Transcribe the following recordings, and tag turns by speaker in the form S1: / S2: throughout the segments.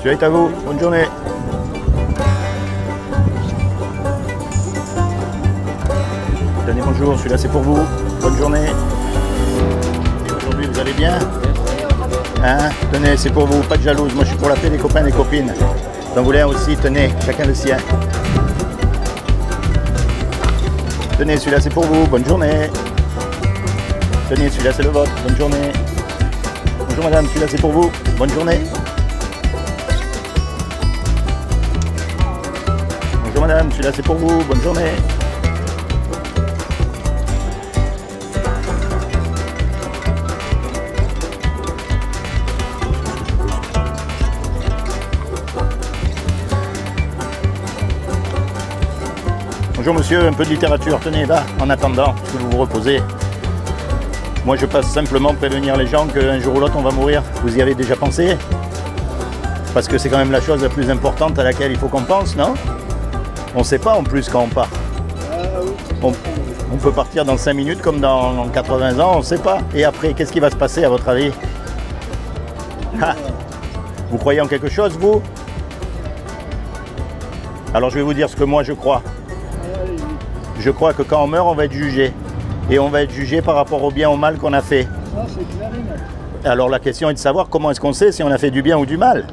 S1: Celui-là est à vous. Bonne journée. Tenez, bonjour. Celui-là, c'est pour vous. Bonne journée. Et aujourd'hui, vous allez bien? Hein? Tenez, c'est pour vous. Pas de jalouse. Moi, je suis pour la paix des copains et des copines. Vous en voulez un aussi? Tenez, chacun le sien. Tenez, celui-là, c'est pour vous. Bonne journée. Tenez, celui-là, c'est le vôtre. Bonne journée. Bonjour madame, celui-là, c'est pour vous. Bonne journée. Bonjour madame, celui-là, c'est pour vous. Bonne journée. Bonjour monsieur, un peu de littérature. Tenez, là, en attendant que vous vous reposez. Moi, je passe simplement prévenir les gens qu'un jour ou l'autre, on va mourir. Vous y avez déjà pensé? Parce que c'est quand même la chose la plus importante à laquelle il faut qu'on pense, non? On ne sait pas en plus quand on part. On peut partir dans 5 minutes comme dans 80 ans, on ne sait pas. Et après, qu'est-ce qui va se passer à votre avis? Ah. Vous croyez en quelque chose, vous? Alors, je vais vous dire ce que moi, je crois. Je crois que quand on meurt, on va être jugé. Et on va être jugé par rapport au bien ou au mal qu'on a fait.
S2: Ça, c'est clair et net.
S1: Alors la question est de savoir comment est-ce qu'on sait si on a fait du bien ou du mal.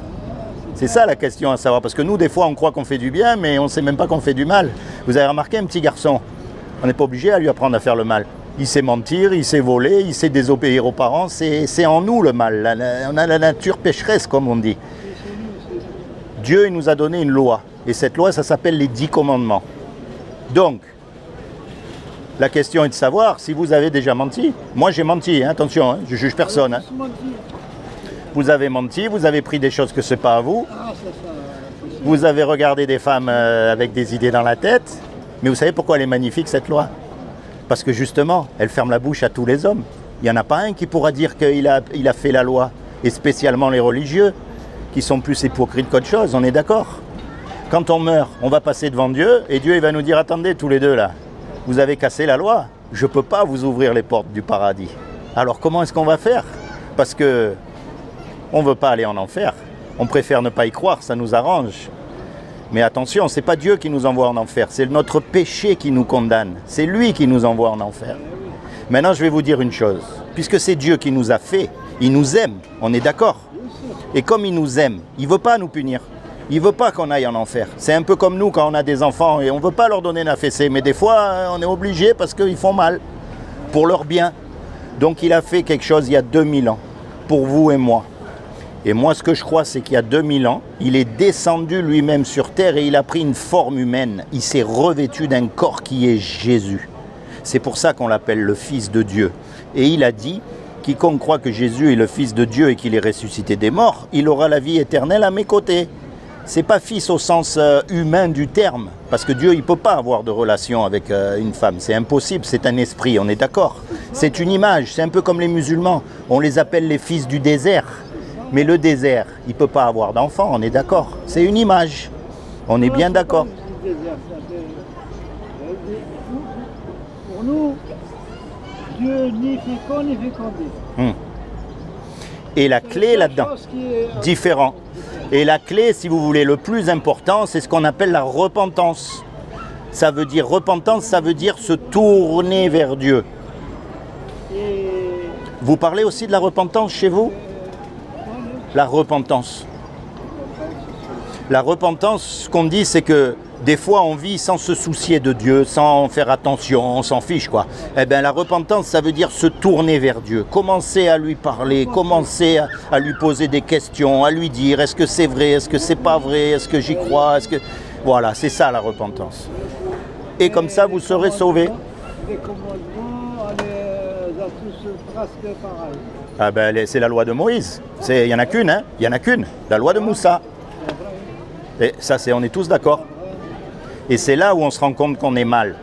S1: C'est ça la question à savoir. Parce que nous, des fois, on croit qu'on fait du bien, mais on ne sait même pas qu'on fait du mal. Vous avez remarqué un petit garçon, on n'est pas obligé à lui apprendre à faire le mal. Il sait mentir, il sait voler, il sait désobéir aux parents. C'est en nous le mal. On a la nature pécheresse, comme on dit. Dieu, il nous a donné une loi. Et cette loi, ça s'appelle les 10 commandements. Donc, la question est de savoir si vous avez déjà menti. Moi, j'ai menti, hein, attention, hein, je juge personne. Hein. Vous avez menti, vous avez pris des choses que ce n'est pas à vous. Vous avez regardé des femmes avec des idées dans la tête. Mais vous savez pourquoi elle est magnifique, cette loi? Parce que justement, elle ferme la bouche à tous les hommes. Il n'y en a pas un qui pourra dire qu'il a fait la loi. Et spécialement les religieux, qui sont plus hypocrites qu'autre chose, on est d'accord? Quand on meurt, on va passer devant Dieu, et Dieu il va nous dire, attendez, tous les deux là, vous avez cassé la loi, je ne peux pas vous ouvrir les portes du paradis. Alors comment est-ce qu'on va faire? Parce que on ne veut pas aller en enfer. On préfère ne pas y croire, ça nous arrange. Mais attention, ce n'est pas Dieu qui nous envoie en enfer, c'est notre péché qui nous condamne. C'est lui qui nous envoie en enfer. Maintenant, je vais vous dire une chose. Puisque c'est Dieu qui nous a fait, il nous aime, on est d'accord? Et comme il nous aime, il ne veut pas nous punir. Il ne veut pas qu'on aille en enfer. C'est un peu comme nous quand on a des enfants et on ne veut pas leur donner la fessée. Mais des fois, on est obligé parce qu'ils font mal, pour leur bien. Donc il a fait quelque chose il y a 2000 ans, pour vous et moi. Et moi, ce que je crois, c'est qu'il y a 2000 ans, il est descendu lui-même sur terre et il a pris une forme humaine. Il s'est revêtu d'un corps qui est Jésus. C'est pour ça qu'on l'appelle le Fils de Dieu. Et il a dit, quiconque croit que Jésus est le Fils de Dieu et qu'il est ressuscité des morts, il aura la vie éternelle à mes côtés. C'est pas fils au sens humain du terme, parce que Dieu, il ne peut pas avoir de relation avec une femme. C'est impossible, c'est un esprit, on est d'accord. C'est une image, c'est un peu comme les musulmans. On les appelle les fils du désert. Mais le désert, il ne peut pas avoir d'enfant, on est d'accord. C'est une image. On est bien d'accord.
S2: Pour nous, Dieu ni fécond ni fécondé.
S1: Et la clé là-dedans, différent. Et la clé, si vous voulez, le plus important, c'est ce qu'on appelle la repentance. Ça veut dire, repentance, ça veut dire se tourner vers Dieu. Vous parlez aussi de la repentance chez vous? La repentance. La repentance, ce qu'on dit, c'est que des fois, on vit sans se soucier de Dieu, sans faire attention, on s'en fiche, quoi. Eh bien, la repentance, ça veut dire se tourner vers Dieu, commencer à lui parler, commencer à lui poser des questions, à lui dire, est-ce que c'est vrai, est-ce que c'est pas vrai, est-ce que j'y crois, est-ce que... Voilà, c'est ça la repentance. Et comme ça, vous serez sauvés.
S2: Les commandements, on les a tous presque pareils.
S1: Ah ben, c'est la loi de Moïse. Il n'y en a qu'une, hein. Il n'y en a qu'une, la loi de Moussa. Et ça, on est tous d'accord. Et c'est là où on se rend compte qu'on est mal.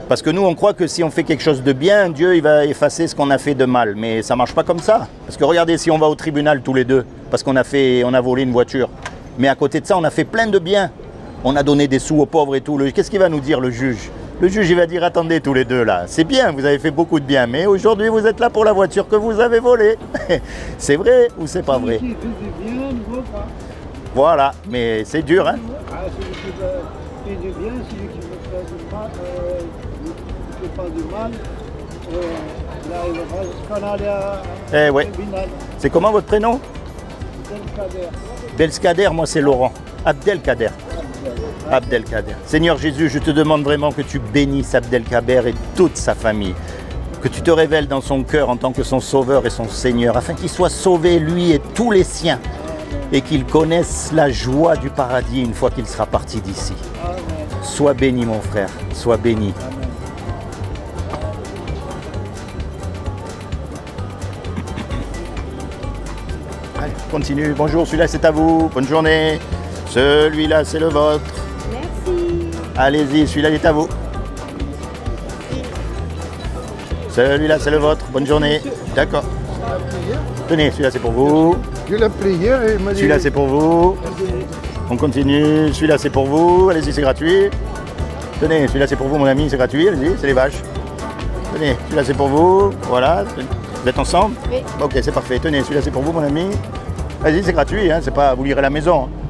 S1: Parce que nous, on croit que si on fait quelque chose de bien, Dieu il va effacer ce qu'on a fait de mal. Mais ça ne marche pas comme ça. Parce que regardez, si on va au tribunal tous les deux, parce qu'on a volé une voiture, mais à côté de ça, on a fait plein de bien. On a donné des sous aux pauvres et tout. Qu'est-ce qu'il va nous dire, le juge? Le juge, il va dire, attendez, tous les deux là, c'est bien, vous avez fait beaucoup de bien, mais aujourd'hui, vous êtes là pour la voiture que vous avez volée. C'est vrai ou c'est pas vrai? Voilà, mais c'est dur, hein.
S2: Ah, celui qui fait du bien, celui qui veut faire du mal, qui ne fait pas du mal, là il va jusqu'à aller à
S1: Ouais.
S2: tribunal.
S1: C'est comment votre prénom?
S2: Belkader.
S1: Belskader, moi c'est Laurent. Abdelkader. Abdelkader. Seigneur Jésus, je te demande vraiment que tu bénisses Abdelkader et toute sa famille. Que tu te révèles dans son cœur en tant que son sauveur et son Seigneur, afin qu'il soit sauvé, lui et tous les siens, et qu'il connaisse la joie du paradis une fois qu'il sera parti d'ici.
S2: Amen.
S1: Sois béni mon frère, sois béni.
S2: Amen.
S1: Allez, continue. Bonjour, celui-là c'est à vous. Bonne journée. Celui-là c'est le vôtre.
S3: Merci.
S1: Allez-y, celui-là il est à vous. Celui-là c'est le vôtre. Bonne journée. D'accord. Tenez, celui-là c'est pour vous.
S4: Je l'ai pris hier et il m'a dit...
S1: Celui-là c'est pour vous. On continue. Celui-là c'est pour vous. Allez-y, c'est gratuit. Tenez, celui-là c'est pour vous mon ami, c'est gratuit. Allez-y, c'est les vaches. Tenez, celui-là c'est pour vous. Voilà. Vous êtes ensemble?
S3: Oui.
S1: Ok, c'est parfait. Tenez, celui-là c'est pour vous mon ami. Allez-y, c'est gratuit, hein. C'est pas, vous lirez à la maison. Hein.